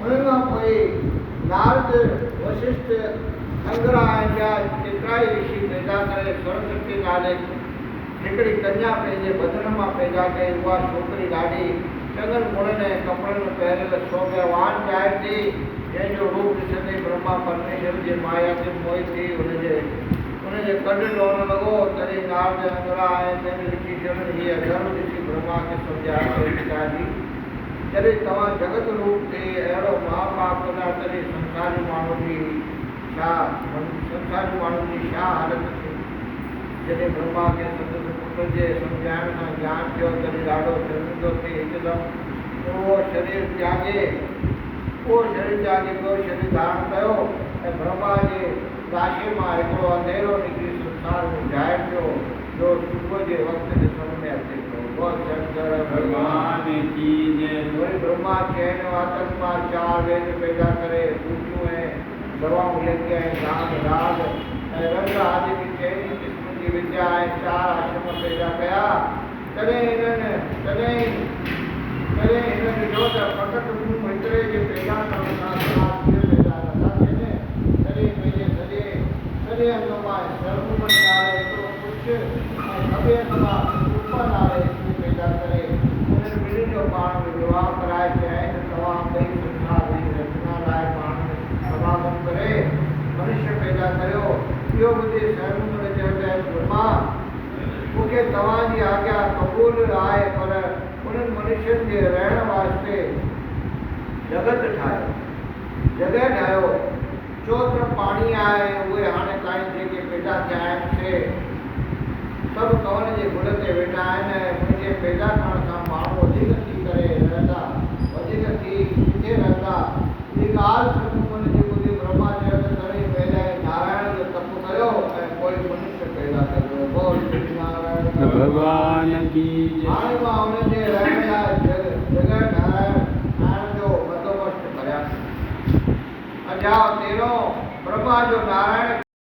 उनखां पोइ नारद वशिष्ठ अंगरा जा केतिरा ई ऋषि पैदा करे सरस्वती नाले हिकिड़ी कन्या पंहिंजे बदन मां पैदा कई। उहा छोकिरी ॾाढी चङनि मुड़नि ऐं कपिड़नि में पहिरियल सौभाग्यवान ॼाए थी, जंहिंजो रूप ॾिसंदे ब्रह्मा परमेश्वर जी माया ते मोहित थी उनजे कॾु ॾोण लॻो। तॾहिं नारद अंगरा ऐं ॿियनि ऋषि चवनि हीअ अधर्म ॾिसी ब्रह्मा खे सम्झाए पिताजी, जॾहिं तव्हां जगत रूप ते अहिड़ो महापाप कंदा तॾहिं संसारी माण्हू जी छा हालत थी। जॾहिं ब्रह्मा खे संदसि पुट जे सम्झाइण सां ज्ञान थियो तॾहिं ॾाढो शर्मिंदो थी हिकदमि उहो शरीर त्यागे ॿियो शरीर धारण कयो ऐं ब्रह्मा जे लाशे मां हिकिड़ो अंधेरो निकिरी संसार में ज़ाहिर थियो, जो सुबुह जे वक़्तु ॾिसण में अचे थो। भगवान की जय। वरी ब्रह्मा चइनि वातनि मां 4 वेद पैदा करे पूजियूं ऐं दवाऊं लेके ऐं दान राग ऐं रंग आदि की 4 क़िस्म जी विद्या ऐं 4 आश्रम पैदा कया। तॾहिं हिन ॾिठो त फ़क़ति मूं हेतिरे जे पैदा करण सां पैदा नथा थियनि। तॾहिं पंहिंजे सॼे अंग मां शर्म नाले हिकिड़ो पुछ ऐं खॿे अंग मां रूप नाले हिकिड़ी पैदा करे उन्हनि ॿिन्हिनि जो पाण में विवाह कराए चयाईं त तव्हां ॿई संसार जी रचना लाइ पाण में समागम करे मनुष्य पैदा करियो। इहो ॿुधी शर्म चयो ब्रह्मा, मूंखे तव्हांजी आज्ञा क़बूल आहे, पर उन्हनि मनुष्यनि जे रहण वास्ते जॻह ठाहियो। चोत्र पाणी आहे, उहे हाणे ताईं जेके पैदा थिया आहिनि से सभु कवन जे गुल ते वेठा आहिनि ऐं मुंहिंजे पैदा करण सां माण्हू वधीक थी करे रहंदा, वधीक थी किथे रहंदा। ॿी ॻाल्हि सुन जी ॿुधी ब्रह्मा चयो त तॾहिं पहले नारायण जो तप कयो ऐं पोइ मनुष्य पैदा कयो। बोल नारायण भगवान की जय। हाणे मां हुननि जे रहण लाइ जॻह ठाहिण जो बंदोबस्तु करियां। अध्याय 13 ब्रह्मा जो नारायण